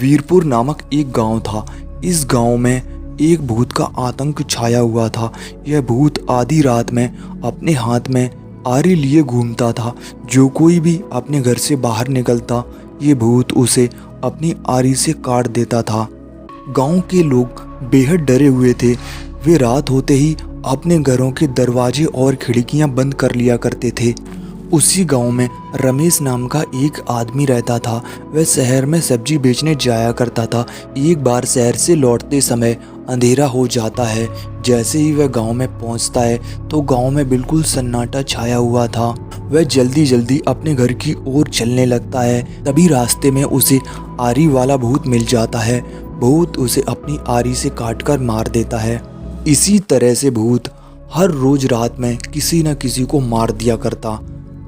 वीरपुर नामक एक गांव था। इस गांव में एक भूत का आतंक छाया हुआ था। यह भूत आधी रात में अपने हाथ में आरी लिए घूमता था। जो कोई भी अपने घर से बाहर निकलता, ये भूत उसे अपनी आरी से काट देता था। गांव के लोग बेहद डरे हुए थे। वे रात होते ही अपने घरों के दरवाजे और खिड़कियां बंद कर लिया करते थे। उसी गांव में रमेश नाम का एक आदमी रहता था। वह शहर में सब्जी बेचने जाया करता था। एक बार शहर से लौटते समय अंधेरा हो जाता है। जैसे ही वह गांव में पहुंचता है तो गांव में बिल्कुल सन्नाटा छाया हुआ था। वह जल्दी जल्दी अपने घर की ओर चलने लगता है। तभी रास्ते में उसे आरी वाला भूत मिल जाता है। भूत उसे अपनी आरी से काटकर मार देता है। इसी तरह से भूत हर रोज रात में किसी न किसी को मार दिया करता।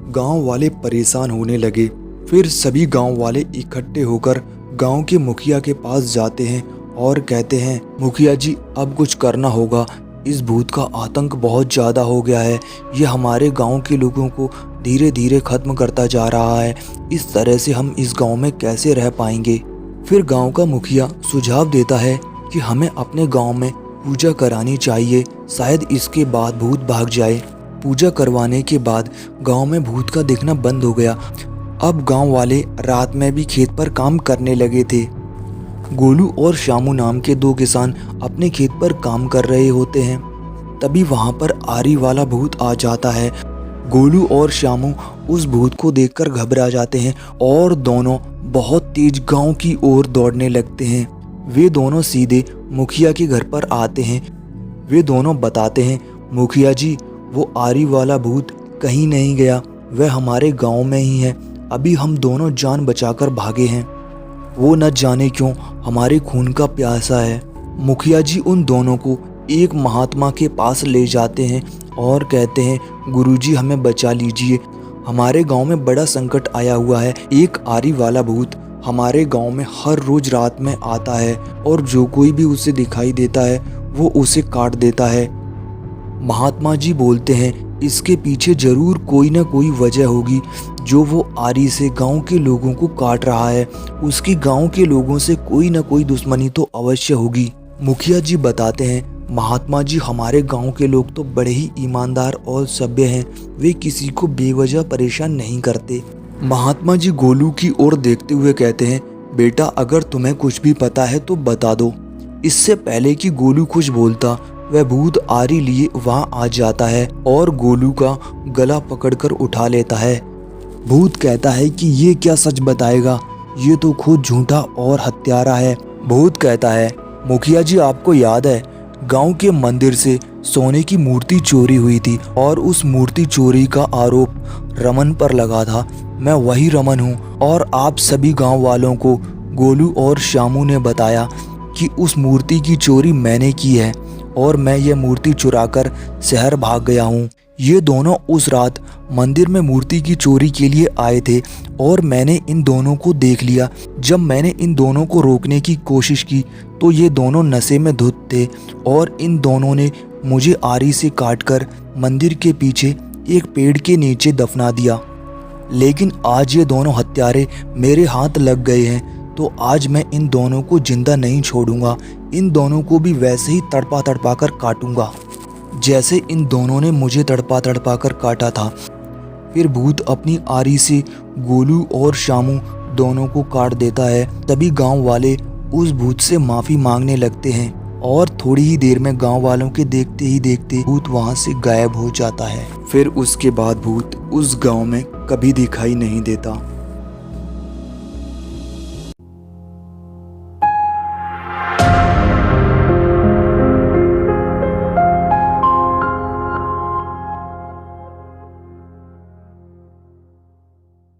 गांव वाले परेशान होने लगे। फिर सभी गांव वाले इकट्ठे होकर गांव के मुखिया के पास जाते हैं और कहते हैं, मुखिया जी अब कुछ करना होगा। इस भूत का आतंक बहुत ज़्यादा हो गया है। ये हमारे गांव के लोगों को धीरे धीरे खत्म करता जा रहा है। इस तरह से हम इस गांव में कैसे रह पाएंगे। फिर गांव का मुखिया सुझाव देता है कि हमें अपने गांव में पूजा करानी चाहिए, शायद इसके बाद भूत भाग जाए। पूजा करवाने के बाद गांव में भूत का दिखना बंद हो गया। अब गांव वाले रात में भी खेत पर काम करने लगे थे। गोलू और शामू नाम के दो किसान अपने खेत पर काम कर रहे होते हैं। तभी वहां पर आरी वाला भूत आ जाता है। गोलू और शामू उस भूत को देखकर घबरा जाते हैं और दोनों बहुत तेज गांव की ओर दौड़ने लगते हैं। वे दोनों सीधे मुखिया के घर पर आते हैं। वे दोनों बताते हैं, मुखिया जी वो आरी वाला भूत कहीं नहीं गया, वह हमारे गांव में ही है। अभी हम दोनों जान बचाकर भागे हैं। वो न जाने क्यों हमारे खून का प्यासा है। मुखिया जी उन दोनों को एक महात्मा के पास ले जाते हैं और कहते हैं, गुरुजी हमें बचा लीजिए, हमारे गांव में बड़ा संकट आया हुआ है। एक आरी वाला भूत हमारे गांव में हर रोज रात में आता है और जो कोई भी उसे दिखाई देता है वो उसे काट देता है। महात्मा जी बोलते हैं इसके पीछे जरूर कोई ना कोई वजह होगी। जो वो आरी से गांव के लोगों को काट रहा है, उसकी गांव के लोगों से कोई ना कोई दुश्मनी तो अवश्य होगी। मुखिया जी बताते हैं, महात्मा जी हमारे गांव के लोग तो बड़े ही ईमानदार और सभ्य हैं। वे किसी को बेवजह परेशान नहीं करते। महात्मा जी गोलू की ओर देखते हुए कहते हैं, बेटा अगर तुम्हें कुछ भी पता है तो बता दो। इससे पहले कि गोलू कुछ बोलता, वह भूत आरी लिए वहां आ जाता है और गोलू का गला पकड़कर उठा लेता है। भूत कहता है कि ये क्या सच बताएगा, ये तो खुद झूठा और हत्यारा है। भूत कहता है, मुखिया जी आपको याद है गांव के मंदिर से सोने की मूर्ति चोरी हुई थी और उस मूर्ति चोरी का आरोप रमन पर लगा था। मैं वही रमन हूँ और आप सभी गांव वालों को गोलू और शामू ने बताया कि उस मूर्ति की चोरी मैंने की है और मैं ये मूर्ति चुराकर शहर भाग गया हूँ। ये दोनों उस रात मंदिर में मूर्ति की चोरी के लिए आए थे और मैंने इन दोनों को देख लिया। जब मैंने इन दोनों को रोकने की कोशिश की तो ये दोनों नशे में धुत थे और इन दोनों ने मुझे आरी से काटकर मंदिर के पीछे एक पेड़ के नीचे दफना दिया। लेकिन आज ये दोनों हत्यारे मेरे हाथ लग गए हैं तो आज मैं इन दोनों को जिंदा नहीं छोड़ूंगा। इन दोनों को भी वैसे ही तड़पा तड़पा कर काटूंगा जैसे इन दोनों ने मुझे तड़पा तड़पा कर काटा था। फिर भूत अपनी आरी से गोलू और शामू दोनों को काट देता है। तभी गांव वाले उस भूत से माफी मांगने लगते हैं और थोड़ी ही देर में गांव वालों के देखते ही देखते भूत वहां से गायब हो जाता है। फिर उसके बाद भूत उस गांव में कभी दिखाई नहीं देता।